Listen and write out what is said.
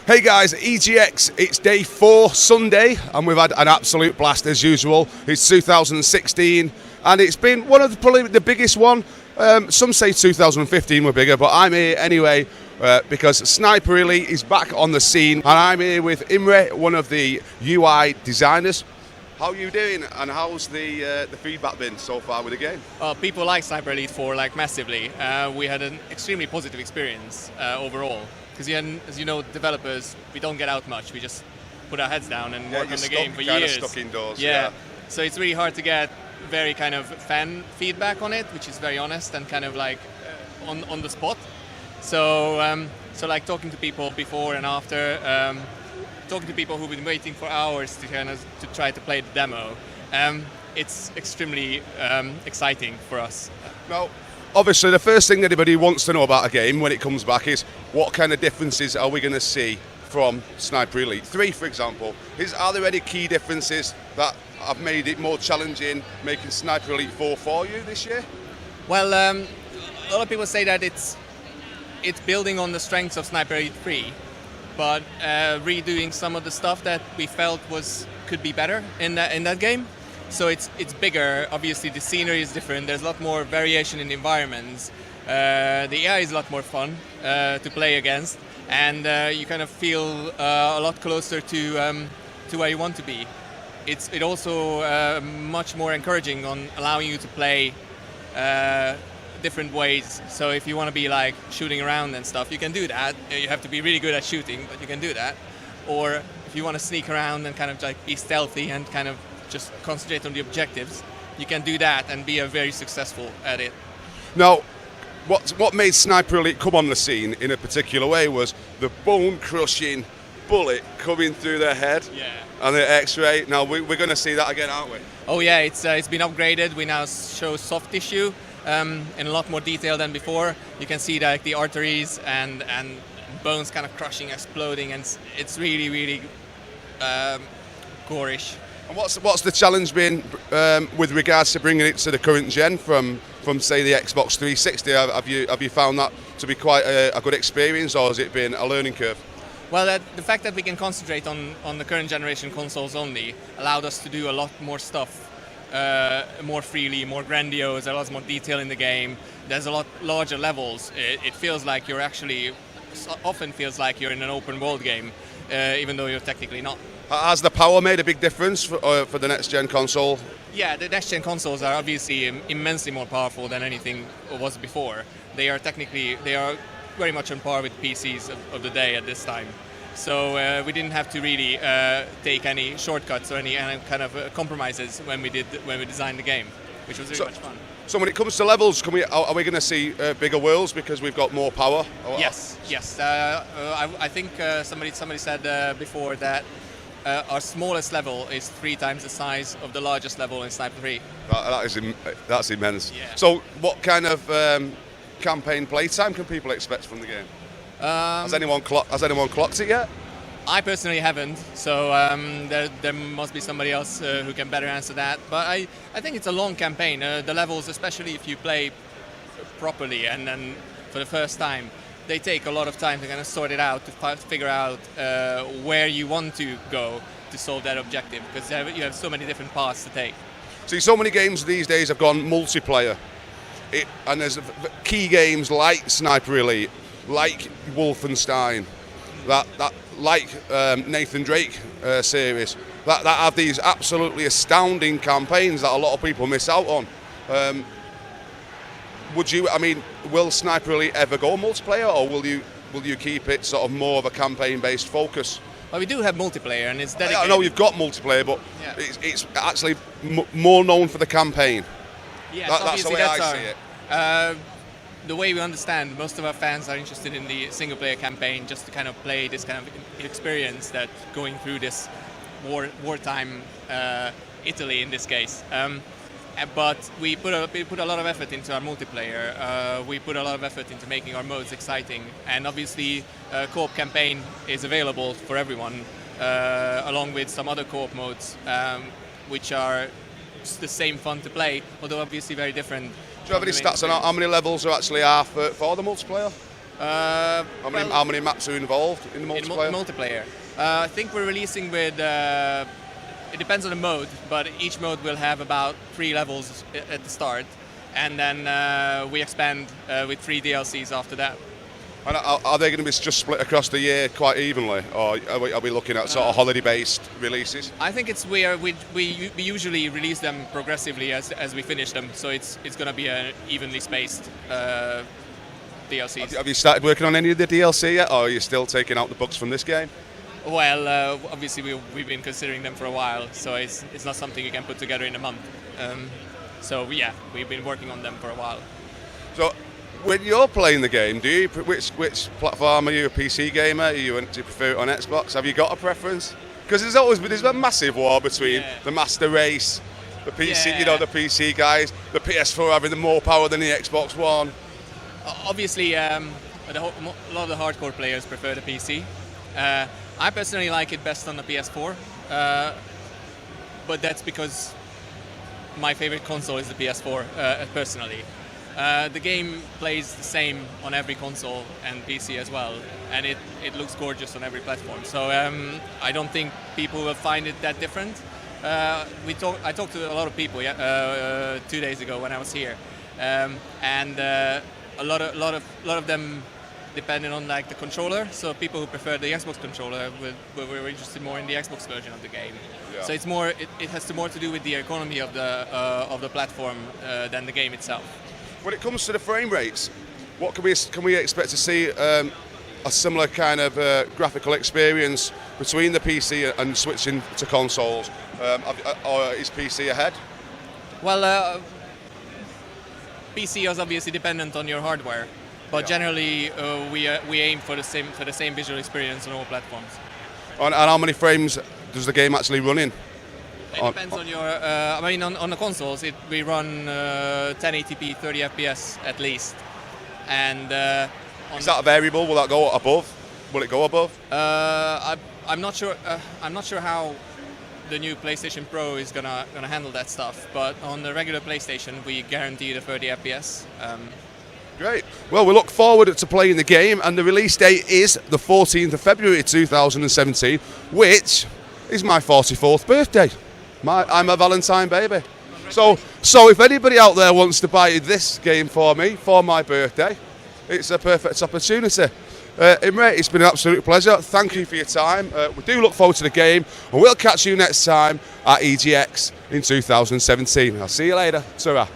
Hey guys, EGX, it's day 4, Sunday, and we've had an absolute blast as usual. It's 2016, and it's been one of probably the biggest one. Some say 2015 were bigger, but I'm here anyway because Sniper Elite is back on the scene, and I'm here with Imre, one of the UI designers. How are you doing, and how's the feedback been so far with the game? People like Sniper Elite 4 massively. We had an extremely positive experience overall. Because as you know, developers, we don't get out much. We just put our heads down and work on the game for years. Stuck indoors. Yeah. So it's really hard to get very kind of fan feedback on it, which is very honest and kind of like on the spot. So like talking to people before and after, talking to people who've been waiting for hours to try to play the demo. It's extremely exciting for us. Now, obviously, the first thing anybody wants to know about a game when it comes back is what kind of differences are we going to see from Sniper Elite 3, for example. Are there any key differences that have made it more challenging, making Sniper Elite 4 for you this year? Well, a lot of people say that it's building on the strengths of Sniper Elite 3, but redoing some of the stuff that we felt could be better in that game. So it's bigger. Obviously, the scenery is different. There's a lot more variation in the environments. The AI is a lot more fun to play against, and you kind of feel a lot closer to where you want to be. It's also much more encouraging on allowing you to play different ways. So if you want to be like shooting around and stuff, you can do that. You have to be really good at shooting, but you can do that. Or if you want to sneak around and kind of like be stealthy and kind of just concentrate on the objectives, you can do that and be very successful at it. Now, what made Sniper Elite come on the scene in a particular way was the bone-crushing bullet coming through their head and the X-ray. Now, we're going to see that again, aren't we? Oh yeah, it's been upgraded. We now show soft tissue in a lot more detail than before. You can see like the arteries and bones kind of crushing, exploding, and it's really, really gorish. And what's the challenge been with regards to bringing it to the current gen from say the Xbox 360? Have you found that to be quite a good experience, or has it been a learning curve? Well, the fact that we can concentrate on the current generation consoles only allowed us to do a lot more stuff more freely, more grandiose. There's a lot more detail in the game. There's a lot larger levels. It feels like often feels like you're in an open world game, even though you're technically not. Has the power made a big difference for the next gen console? Yeah, the next gen consoles are obviously immensely more powerful than anything was before. They are very much on par with PCs of the day at this time. So we didn't have to really take any shortcuts or any kind of compromises when we designed the game, which was really much fun. So when it comes to levels, are we going to see bigger worlds because we've got more power? Yes. I think somebody said before that our smallest level is 3 times the size of the largest level in Sniper 3. That's immense. Yeah. So what kind of campaign playtime can people expect from the game? Has anyone clocked it yet? I personally haven't, so there must be somebody else who can better answer that. But I think it's a long campaign. The levels, especially if you play properly and then for the first time, they take a lot of time to kind of sort it out, to figure out where you want to go to solve that objective, because you have so many different paths to take. See, so many games these days have gone multiplayer, and there's key games like Sniper Elite, like Wolfenstein, that like Nathan Drake series, that have these absolutely astounding campaigns that a lot of people miss out on. Will Sniper Elite ever go multiplayer, or will you keep it sort of more of a campaign-based focus? Well, we do have multiplayer, and it's dedicated. I know you've got multiplayer, but it's actually more known for the campaign. Yes, that's the way I see it. The way we understand, most of our fans are interested in the single-player campaign, just to kind of play this kind of experience that going through this wartime Italy in this case. But we put a lot of effort into our multiplayer. We put a lot of effort into making our modes exciting, and obviously co-op campaign is available for everyone, along with some other co-op modes, which are the same fun to play, although obviously very different. Do you have any stats on how many levels are actually for the multiplayer? How many maps are involved in the multiplayer? Multiplayer. I think we're releasing with. It depends on the mode, but each mode will have about 3 levels at the start, and then we expand with 3 DLCs after that. And are they going to be just split across the year quite evenly, or are we looking at sort of holiday-based releases? I think we usually release them progressively as we finish them, so it's going to be an evenly spaced DLCs. Have you started working on any of the DLC yet, or are you still taking out the bugs from this game? Well, obviously we've been considering them for a while, so it's not something you can put together in a month. So yeah, we've been working on them for a while. So when you're playing the game, which platform are you? A PC gamer? Do you prefer it on Xbox? Have you got a preference? Because there's a massive war between the Master Race, the PC, the PC guys, the PS4 having more power than the Xbox One. Obviously, a lot of the hardcore players prefer the PC. I personally like it best on the PS4, but that's because my favorite console is the PS4 personally. The game plays the same on every console and PC as well, and it looks gorgeous on every platform. So I don't think people will find it that different. I talked to a lot of people 2 days ago when I was here, and a lot of them depending on like the controller. So people who prefer the Xbox controller were interested more in the Xbox version of the game. Yeah. So it's more it has more to do with the economy of the platform than the game itself. When it comes to the frame rates, what can we expect to see a similar kind of graphical experience between the PC and switching to consoles, or is PC ahead? Well, PC is obviously dependent on your hardware. But generally, we aim for the same visual experience on all platforms. And how many frames does the game actually run in? It depends on your. On the consoles, we run 1080p, 30 FPS at least. And is that a variable? Will that go above? Will it go above? I'm not sure. I'm not sure how the new PlayStation Pro is gonna handle that stuff. But on the regular PlayStation, we guarantee the 30 FPS. Great. Well, we look forward to playing the game, and the release date is the 14th of February 2017, which is my 44th birthday. I'm a Valentine baby. So if anybody out there wants to buy this game for me for my birthday, it's a perfect opportunity. Imre, it's been an absolute pleasure. Thank you for your time. We do look forward to the game, and we'll catch you next time at EGX in 2017. I'll see you later. Ta-ra.